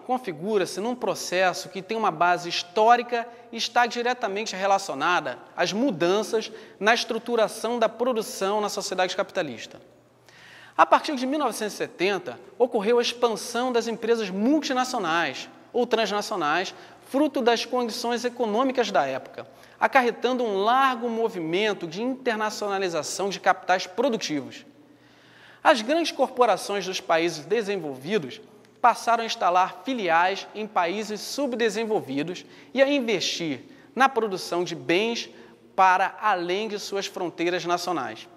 configura-se num processo que tem uma base histórica e está diretamente relacionada às mudanças na estruturação da produção na sociedade capitalista. A partir de 1970, ocorreu a expansão das empresas multinacionais ou transnacionais, fruto das condições econômicas da época, acarretando um largo movimento de internacionalização de capitais produtivos. As grandes corporações dos países desenvolvidos passaram a instalar filiais em países subdesenvolvidos e a investir na produção de bens para além de suas fronteiras nacionais.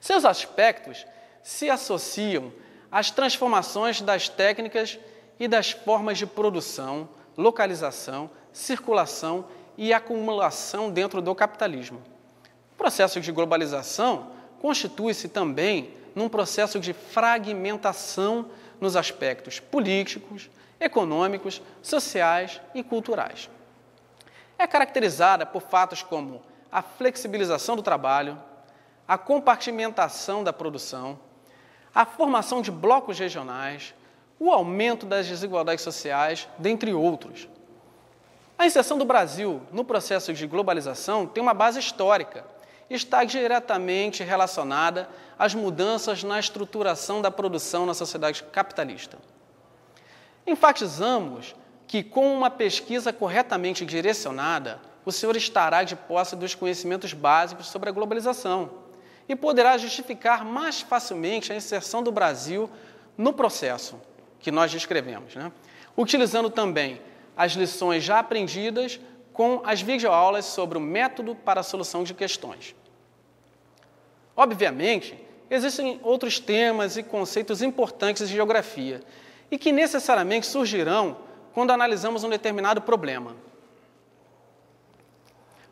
Seus aspectos se associam às transformações das técnicas e das formas de produção, localização, circulação e acumulação dentro do capitalismo. O processo de globalização constitui-se também num processo de fragmentação nos aspectos políticos, econômicos, sociais e culturais. É caracterizada por fatos como a flexibilização do trabalho, a compartimentação da produção, a formação de blocos regionais, o aumento das desigualdades sociais, dentre outros. A inserção do Brasil no processo de globalização tem uma base histórica e está diretamente relacionada às mudanças na estruturação da produção na sociedade capitalista. Enfatizamos que, com uma pesquisa corretamente direcionada, o senhor estará de posse dos conhecimentos básicos sobre a globalização e poderá justificar mais facilmente a inserção do Brasil no processo que nós descrevemos, utilizando também as lições já aprendidas com as videoaulas sobre o método para a solução de questões. Obviamente, existem outros temas e conceitos importantes de geografia e que necessariamente surgirão quando analisamos um determinado problema.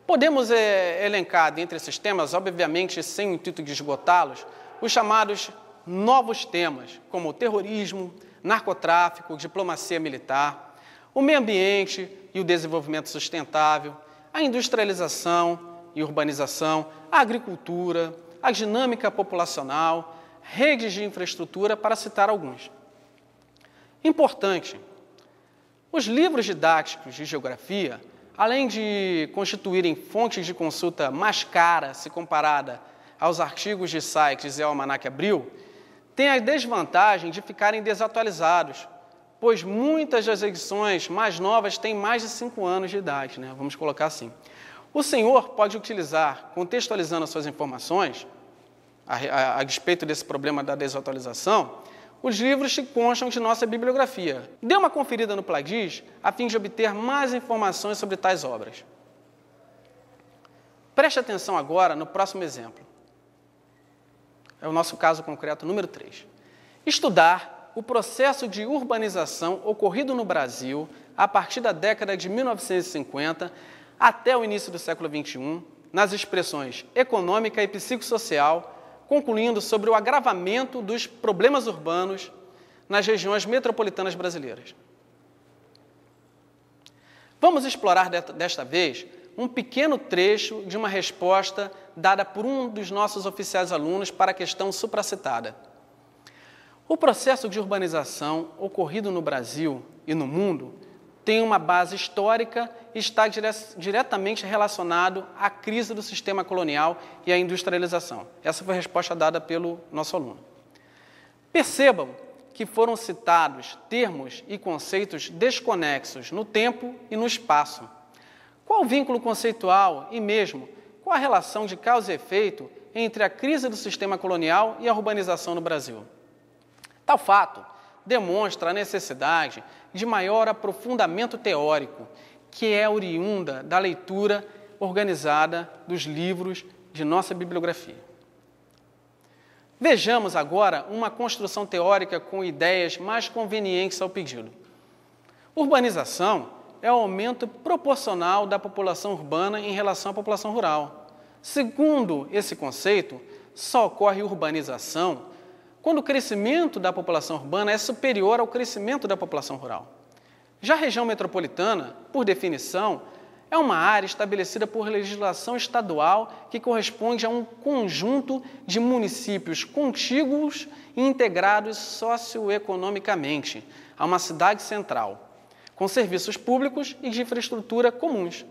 Podemos elencar dentre esses temas, obviamente sem o intuito de esgotá-los, os chamados novos temas, como o terrorismo, narcotráfico, diplomacia militar, o meio ambiente e o desenvolvimento sustentável, a industrialização e urbanização, a agricultura, a dinâmica populacional, redes de infraestrutura, para citar alguns. Importante, os livros didáticos de geografia, além de constituírem fontes de consulta mais cara se comparada aos artigos de sites e ao Almanaque Abril, têm a desvantagem de ficarem desatualizados, pois muitas das edições mais novas têm mais de 5 anos de idade, vamos colocar assim. O senhor pode utilizar, contextualizando as suas informações, a despeito desse problema da desatualização, os livros que constam de nossa bibliografia. Dê uma conferida no Pladis a fim de obter mais informações sobre tais obras. Preste atenção agora no próximo exemplo. É o nosso caso concreto número 3. Estudar o processo de urbanização ocorrido no Brasil a partir da década de 1950 até o início do século XXI, nas expressões econômica e psicossocial, concluindo sobre o agravamento dos problemas urbanos nas regiões metropolitanas brasileiras. Vamos explorar desta vez um pequeno trecho de uma resposta dada por um dos nossos oficiais alunos para a questão supracitada. O processo de urbanização ocorrido no Brasil e no mundo tem uma base histórica e está diretamente relacionado à crise do sistema colonial e à industrialização. Essa foi a resposta dada pelo nosso aluno. Percebam que foram citados termos e conceitos desconexos no tempo e no espaço. Qual o vínculo conceitual e mesmo qual a relação de causa e efeito entre a crise do sistema colonial e a urbanização no Brasil? Tal fato demonstra a necessidade de maior aprofundamento teórico, que é oriunda da leitura organizada dos livros de nossa bibliografia. Vejamos agora uma construção teórica com ideias mais convenientes ao pedido. Urbanização é o aumento proporcional da população urbana em relação à população rural. Segundo esse conceito, só ocorre urbanização quando o crescimento da população urbana é superior ao crescimento da população rural. Já a região metropolitana, por definição, é uma área estabelecida por legislação estadual que corresponde a um conjunto de municípios contíguos e integrados socioeconomicamente, a uma cidade central, com serviços públicos e de infraestrutura comuns.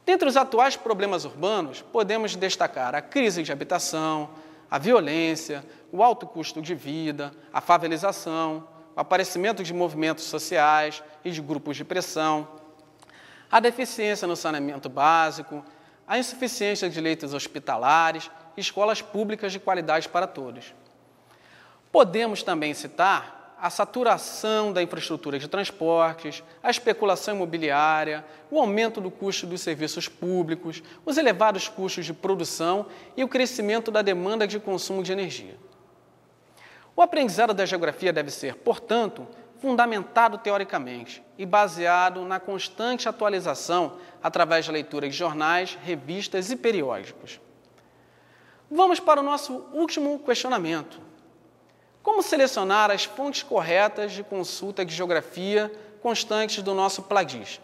Dentre os atuais problemas urbanos, podemos destacar a crise de habitação, a violência, o alto custo de vida, a favelização, o aparecimento de movimentos sociais e de grupos de pressão, a deficiência no saneamento básico, a insuficiência de leitos hospitalares e escolas públicas de qualidade para todos. Podemos também citar a saturação da infraestrutura de transportes, a especulação imobiliária, o aumento do custo dos serviços públicos, os elevados custos de produção e o crescimento da demanda de consumo de energia. O aprendizado da geografia deve ser, portanto, fundamentado teoricamente e baseado na constante atualização através da leitura de jornais, revistas e periódicos. Vamos para o nosso último questionamento. Como selecionar as fontes corretas de consulta de geografia constantes do nosso Plagis?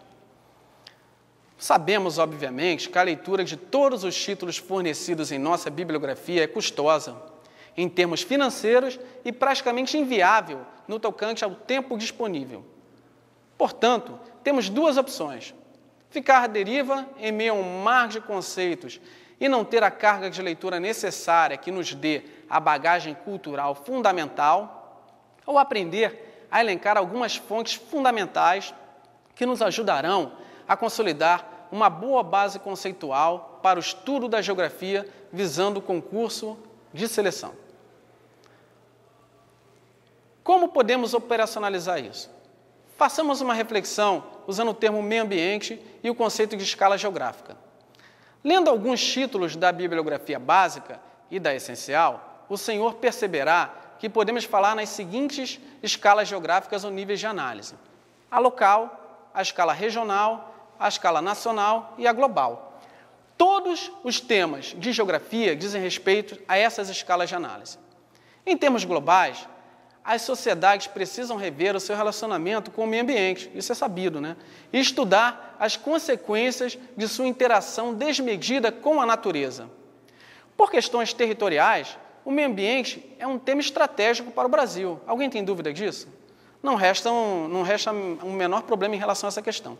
Sabemos, obviamente, que a leitura de todos os títulos fornecidos em nossa bibliografia é custosa, em termos financeiros e praticamente inviável no tocante ao tempo disponível. Portanto, temos duas opções: ficar à deriva em meio a um mar de conceitos e não ter a carga de leitura necessária que nos dê a bagagem cultural fundamental, ou aprender a elencar algumas fontes fundamentais que nos ajudarão a consolidar uma boa base conceitual para o estudo da geografia visando o concurso de seleção. Como podemos operacionalizar isso? Façamos uma reflexão usando o termo meio ambiente e o conceito de escala geográfica. Lendo alguns títulos da bibliografia básica e da essencial, o senhor perceberá que podemos falar nas seguintes escalas geográficas ou níveis de análise: a local, a escala regional, a escala nacional e a global. Todos os temas de geografia dizem respeito a essas escalas de análise. Em termos globais, as sociedades precisam rever o seu relacionamento com o meio ambiente, isso é sabido, né? E estudar as consequências de sua interação desmedida com a natureza. Por questões territoriais, o meio ambiente é um tema estratégico para o Brasil. Alguém tem dúvida disso? Não resta um menor problema em relação a essa questão.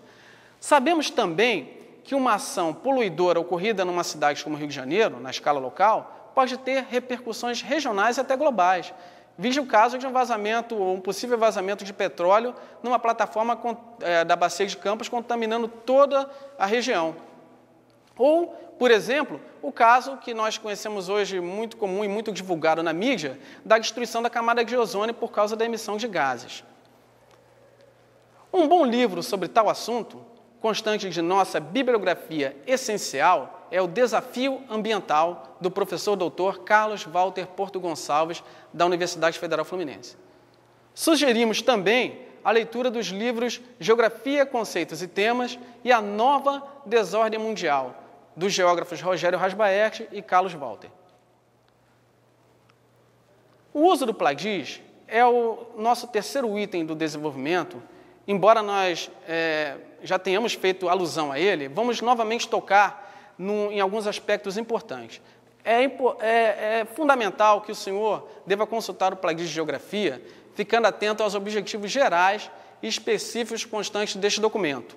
Sabemos também que uma ação poluidora ocorrida numa cidade como Rio de Janeiro, na escala local, pode ter repercussões regionais e até globais. Vide o caso de um vazamento, ou um possível vazamento de petróleo numa plataforma da Bacia de Campos, contaminando toda a região. Ou, por exemplo, o caso que nós conhecemos hoje, muito comum e muito divulgado na mídia, da destruição da camada de ozônio por causa da emissão de gases. Um bom livro sobre tal assunto, constante de nossa bibliografia essencial, é o Desafio Ambiental, do professor Dr. Carlos Walter Porto Gonçalves, da Universidade Federal Fluminense. Sugerimos também a leitura dos livros Geografia, Conceitos e Temas e A Nova Desordem Mundial, dos geógrafos Rogério Rasbaert e Carlos Walter. O uso do Plagis é o nosso terceiro item do desenvolvimento. Embora nós já tenhamos feito alusão a ele, vamos novamente tocar em alguns aspectos importantes. É fundamental que o senhor deva consultar o Plagis de Geografia, ficando atento aos objetivos gerais e específicos constantes deste documento.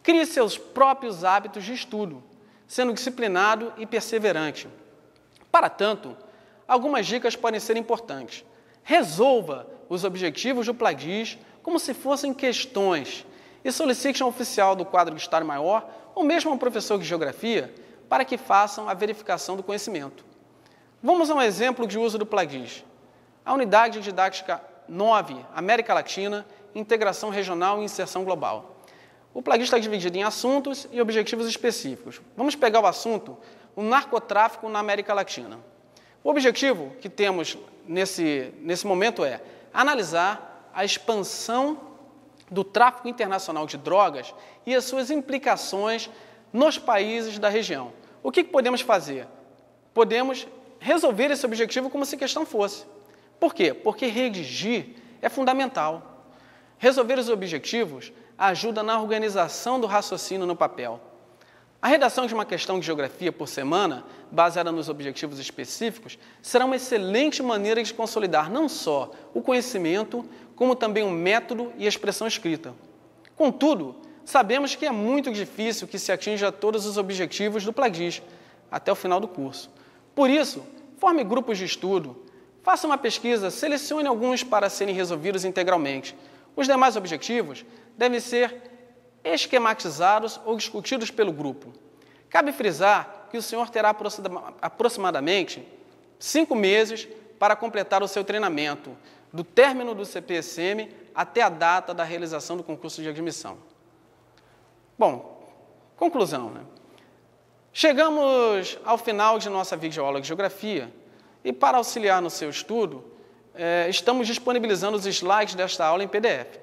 Crie seus próprios hábitos de estudo, sendo disciplinado e perseverante. Para tanto, algumas dicas podem ser importantes. Resolva os objetivos do Plagis como se fossem questões e solicite a um oficial do quadro de Estado-Maior ou mesmo a um professor de Geografia para que façam a verificação do conhecimento. Vamos a um exemplo de uso do Plagis. A unidade didática 9, América Latina, Integração Regional e Inserção Global. O Plagis está dividido em assuntos e objetivos específicos. Vamos pegar o assunto, o narcotráfico na América Latina. O objetivo que temos nesse momento é analisar a expansão do tráfico internacional de drogas e as suas implicações nos países da região. O que podemos fazer? Podemos resolver esse objetivo como se questão fosse. Por quê? Porque redigir é fundamental. Resolver os objetivos ajuda na organização do raciocínio no papel. A redação de uma questão de geografia por semana, baseada nos objetivos específicos, será uma excelente maneira de consolidar não só o conhecimento, como também o método e a expressão escrita. Contudo, sabemos que é muito difícil que se atinja todos os objetivos do Plagis até o final do curso. Por isso, forme grupos de estudo, faça uma pesquisa, selecione alguns para serem resolvidos integralmente. Os demais objetivos devem ser esquematizados ou discutidos pelo grupo. Cabe frisar que o senhor terá aproximadamente 5 meses para completar o seu treinamento, do término do CPSM até a data da realização do concurso de admissão. Bom, conclusão, né? Chegamos ao final de nossa videoaula de Geografia e, para auxiliar no seu estudo, estamos disponibilizando os slides desta aula em PDF.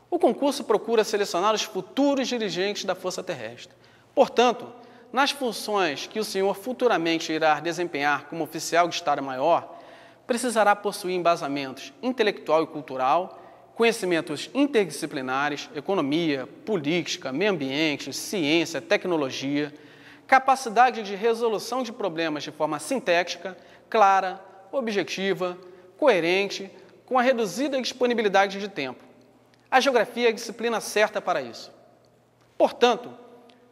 O concurso procura selecionar os futuros dirigentes da Força Terrestre. Portanto, nas funções que o senhor futuramente irá desempenhar como oficial de Estado-Maior, precisará possuir embasamentos intelectual e cultural, conhecimentos interdisciplinares, economia, política, meio ambiente, ciência, tecnologia, capacidade de resolução de problemas de forma sintética, clara, objetiva, coerente, com a reduzida disponibilidade de tempo. A geografia é a disciplina certa para isso. Portanto,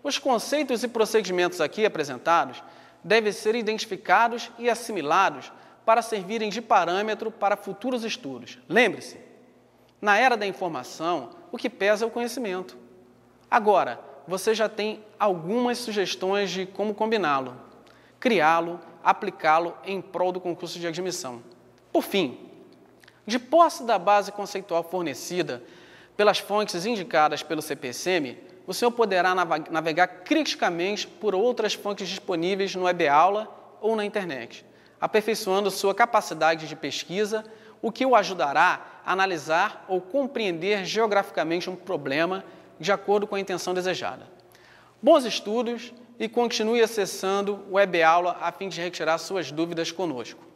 os conceitos e procedimentos aqui apresentados devem ser identificados e assimilados para servirem de parâmetro para futuros estudos. Lembre-se, na era da informação, o que pesa é o conhecimento. Agora, você já tem algumas sugestões de como combiná-lo, criá-lo, aplicá-lo em prol do concurso de admissão. Por fim, de posse da base conceitual fornecida pelas fontes indicadas pelo CPSM, o senhor poderá navegar criticamente por outras fontes disponíveis no EBAula ou na internet, aperfeiçoando sua capacidade de pesquisa, o que o ajudará a analisar ou compreender geograficamente um problema de acordo com a intenção desejada. Bons estudos e continue acessando o EBAula a fim de retirar suas dúvidas conosco.